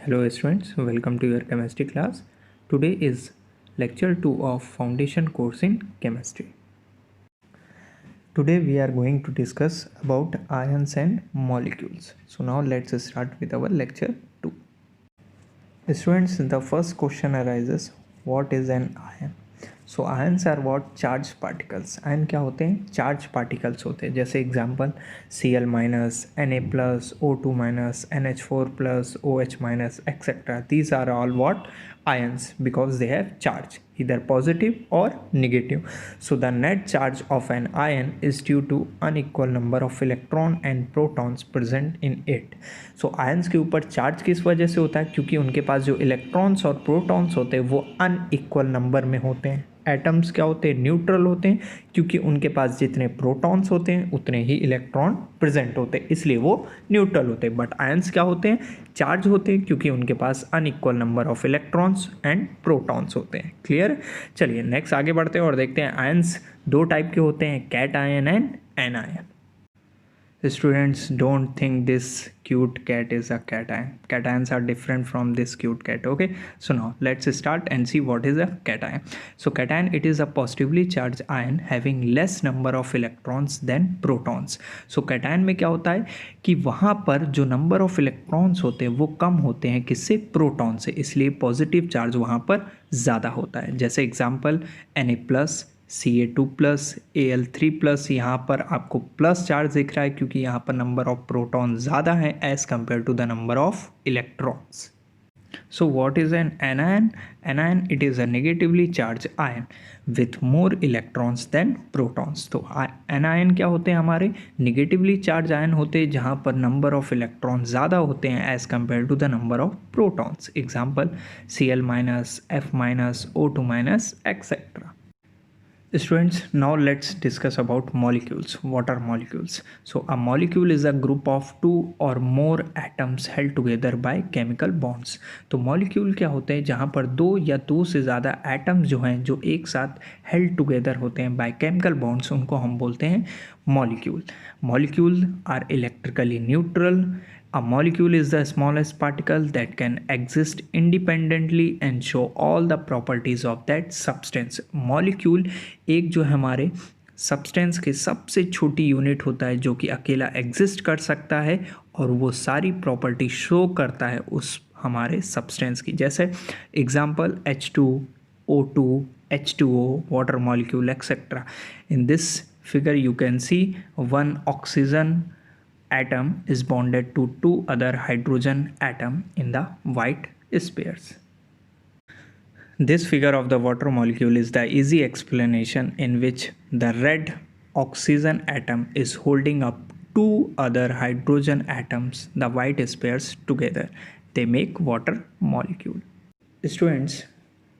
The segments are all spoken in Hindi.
Hello students, welcome to your chemistry class. Today is lecture 2 of foundation course in chemistry. Today we are going to discuss about ions and molecules. So now let's start with our lecture 2. Students, the first question arises, what is an ion? So ions are what charge particles. आयन क्या होते हैं? चार्ज पार्टिकल्स होते हैं. जैसे example Cl minus, Na+, O2 minus, NH4+, OH minus etcetera. These are all what ions because they have charge, either positive or negative. So the net charge of an ion is due to unequal number of electron and protons present in it. So ions के ऊपर चार्ज किस वजह से होता है? क्योंकि उनके पास जो इलेक्ट्रॉन्स और प्रोटॉन्स होते हैं वो अनइक्वल नंबर में होते हैं. एटम्स क्या होते हैं? न्यूट्रल होते हैं, क्योंकि उनके पास जितने प्रोटॉन्स होते हैं उतने ही इलेक्ट्रॉन प्रेजेंट होते हैं, इसलिए वो न्यूट्रल होते हैं. बट आयंस क्या होते हैं? चार्ज होते हैं, क्योंकि उनके पास unequal number of electrons and protons होते हैं. क्लियर? चलिए नेक्स्ट आगे बढ़ते हैं और देखते हैं. आयंस दो टाइप के होते हैं, cation and anion. Students, don't think this cute cat is a cation. Cations are different from this cute cat. Okay, so now let's start and see what is a cation. So cation, it is a positively charged ion having less number of electrons than protons. So cation में क्या होता है कि वहाँ पर जो नंबर ऑफ इलेक्ट्रॉन्स होते हैं वो कम होते हैं किससे? प्रोटॉन से. इसलिए पॉजिटिव चार्ज वहाँ पर ज़्यादा होता है. जैसे एग्जाम्पल Na+, Ca2+, Al3+. यहाँ पर आपको प्लस चार्ज दिख रहा है क्योंकि यहाँ पर नंबर ऑफ प्रोटॉन ज़्यादा है as compare to the number of electrons. So what is an anion? Anion, it is a negatively charged ion with more electrons than protons. तो anion क्या होते हैं? हमारे negatively charged ion होते हैं जहाँ पर number of electrons ज़्यादा होते हैं as compared to the number of protons. Example Cl-, F-, O2-, etc. Students, now let's discuss about molecules. What are molecules? So a molecule is a group of two or more atoms held together by chemical bonds. तो molecule क्या होते हैं? जहाँ पर दो या दो से ज़्यादा atoms जो हैं जो एक साथ held together होते हैं by chemical bonds, उनको हम बोलते हैं molecule. Molecule are electrically neutral. A molecule is the smallest particle that can exist independently and show all the properties of that substance. Molecule एक जो है हमारे सब्सटेंस के सबसे छोटी यूनिट होता है जो कि अकेला एग्जिस्ट कर सकता है और वो सारी प्रॉपर्टी शो करता है उस हमारे सब्सटेंस की. जैसे example H2, O2, H2O, water molecule, etc. In this figure you can see one oxygen atom is bonded to two other hydrogen atom in the white spheres. This figure of the water molecule is the easy explanation in which the red oxygen atom is holding up two other hydrogen atoms, the white spheres, together. They make water molecule. Students,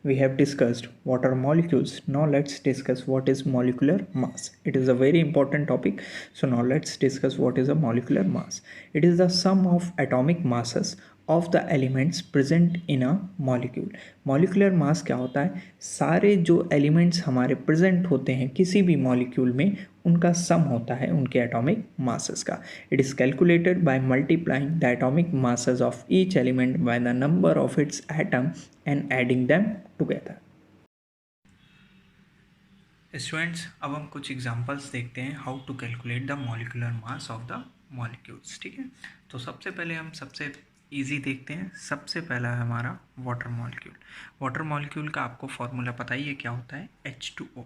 we have discussed what are molecules. Now let's discuss what is molecular mass. It is a very important topic. So now let's discuss what is a molecular mass. It is the sum of atomic masses of the elements present in a molecule. Molecular mass क्या होता है? सारे जो elements हमारे present होते हैं किसी भी molecule में उनका सम होता है उनके atomic masses का. It is calculated by multiplying the atomic masses of each element by the number of its atom and adding them together. Students, अब हम कुछ एग्जांपल्स देखते हैं how to calculate the molecular mass of the molecules. ठीक है, तो सबसे पहले हम सबसे इजी देखते हैं. सबसे पहला है हमारा वाटर मॉलिक्यूल. वाटर मॉलिक्यूल का आपको फॉर्मूला पता ही है क्या होता है? H2O.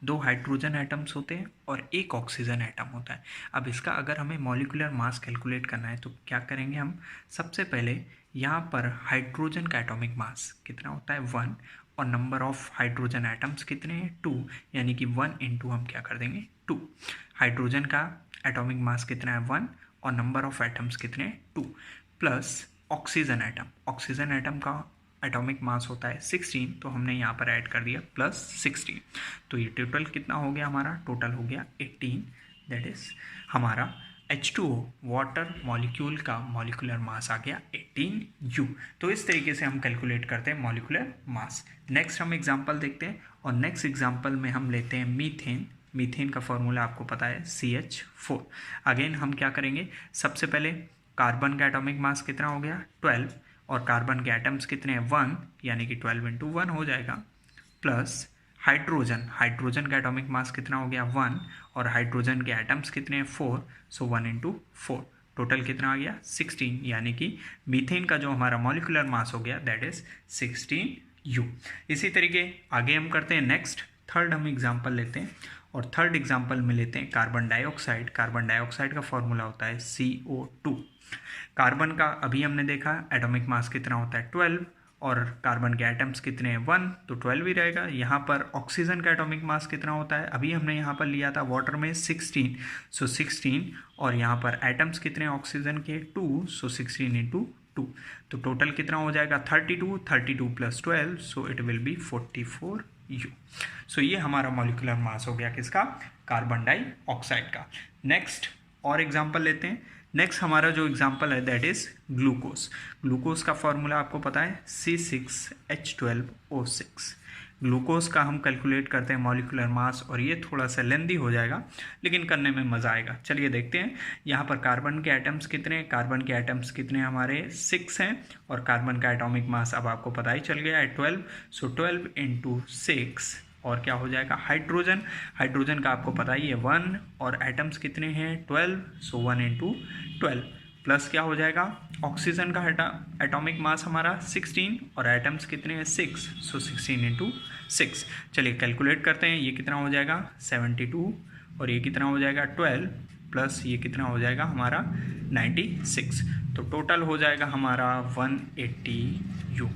दो हाइड्रोजन एटम्स होते हैं और एक ऑक्सीजन एटम होता है. अब इसका अगर हमें मॉलिक्यूलर मास कैलकुलेट करना है तो क्या करेंगे हम? सबसे पहले यहाँ पर हाइड्रोजन का एटॉमिक मास कितना होता है? 1. और नंबर ऑफ हाइड्रोजन एटम्स कितने हैं? 2. यानी कि 1 इंटू हम क्या कर देंगे? 2. हाइड्रोजन का एटॉमिक मास कितना है? 1. और नंबर ऑफ एटम्स कितने हैं? 2. Plus oxygen atom. Oxygen atom का एटॉमिक मास होता है 16, तो हमने यहाँ पर ऐड कर दिया प्लस 16. तो ये टोटल कितना हो गया हमारा? टोटल हो गया 18. दैट इज हमारा H2O वाटर मॉलिक्यूल का मॉलिक्यूलर मास आ गया 18U. तो इस तरीके से हम कैलकुलेट करते हैं मॉलिक्यूलर मास. नेक्स्ट हम एग्जांपल देखते हैं और नेक्स्ट एग्जांपल में हम लेते हैं मीथेन. मीथेन का फॉर्मूला आपको पता है CH4. अगेन हम क्या करेंगे? सबसे पहले कार्बन का एटॉमिक मास कितना हो गया? 12. और कार्बन के एटम्स कितने हैं 1, यानी कि 12 इंटू 1 हो जाएगा, प्लस हाइड्रोजन का एटॉमिक मास कितना हो गया 1, और हाइड्रोजन के एटम्स कितने हैं 4, सो 1 इंटू 4, टोटल कितना आ गया 16, यानी कि मीथेन का जो हमारा मॉलिक्यूलर मास हो गया दैट इज 16U। इसी तरीके आगे हम करते हैं नेक्स्ट, थर्ड हम एग्जाम्पल लेते हैं, और थर्ड एग्जाम्पल में लेते हैं कार्बन डाइऑक्साइड। कार्बन डाइऑक्साइड का फॉर्मूला होता है CO2। कार्बन का अभी हमने देखा एटॉमिक मास कितना होता है 12, और कार्बन के एटम्स कितने हैं 1, तो 12 ही रहेगा। यहाँ पर ऑक्सीजन का एटॉमिक मास कितना होता है, अभी हमने यहाँ पर लिया था वाटर में 16, सो 16, और यहाँ पर एटम्स कितने ऑक्सीजन के 2, सो 16 इंटू 2, तो टोटल कितना हो जाएगा 32 plus 12, so it will be 44U। सो ये हमारा मॉलिक्यूलर मास हो गया किसका, कार्बन डाइऑक्साइड का। नेक्स्ट और एग्जाम्पल लेते हैं। नेक्स्ट हमारा जो एग्जाम्पल है दैट इज ग्लूकोज। ग्लूकोज का फॉर्मूला आपको पता है C6H12O6। ग्लूकोज का हम कैलकुलेट करते हैं मॉलिक्यूलर मास, और ये थोड़ा सा लेंदी हो जाएगा लेकिन करने में मज़ा आएगा। चलिए देखते हैं। यहाँ पर कार्बन के एटम्स कितने हैं, कार्बन के एटम्स कितने हमारे 6 हैं, और कार्बन का एटॉमिक मास अब आपको पता ही चल गया है 12, सो 12 इंटू 6, और क्या हो जाएगा हाइड्रोजन का आपको पता ही है 1, और एटम्स कितने हैं 12, सो 1 इंटू 12, प्लस क्या हो जाएगा ऑक्सीजन का एटॉमिक मास हमारा 16, और एटम्स कितने हैं 6, सो 16 इंटू 6। चलिए कैलकुलेट करते हैं, ये कितना हो जाएगा 72, और ये कितना हो जाएगा 12, प्लस ये कितना हो जाएगा हमारा 96, तो टोटल हो जाएगा हमारा 180U।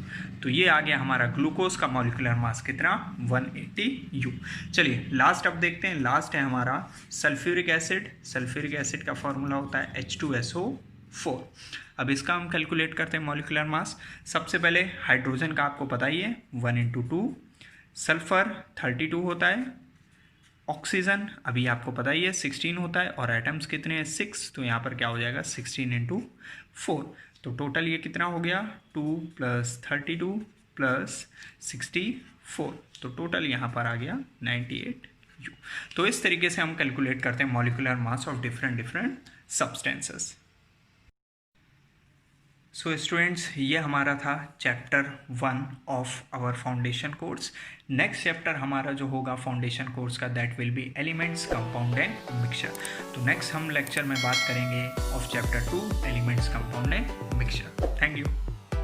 तो ये आ गया हमारा ग्लूकोज का मॉलिक्यूलर मास कितना 180U। चलिए लास्ट अब देखते हैं। लास्ट है हमारा सल्फ्यूरिक एसिड। सल्फ्यूरिक एसिड का फॉर्मूला होता है H2SO4। अब इसका हम कैलकुलेट करते हैं मॉलिक्यूलर मास। सबसे पहले हाइड्रोजन का आपको पता ही है 1 इंटू 2, सल्फर 32 होता है, ऑक्सीजन अभी आपको पता ही है 16 होता है, और एटम्स कितने हैं 6, तो यहाँ पर क्या हो जाएगा 16 इंटू 4, तो टोटल ये कितना हो गया 2 प्लस 32 प्लस 64, तो टोटल यहाँ पर आ गया 98U। तो इस तरीके से हम कैलकुलेट करते हैं molecular mass of different substances. So students, ये हमारा था chapter 1 of our foundation course. Next chapter हमारा जो होगा फाउंडेशन कोर्स का that will be elements, compound and mixture. तो नेक्स्ट हम लेक्चर में बात करेंगे of chapter 2 elements, compound and mixture. Thank you.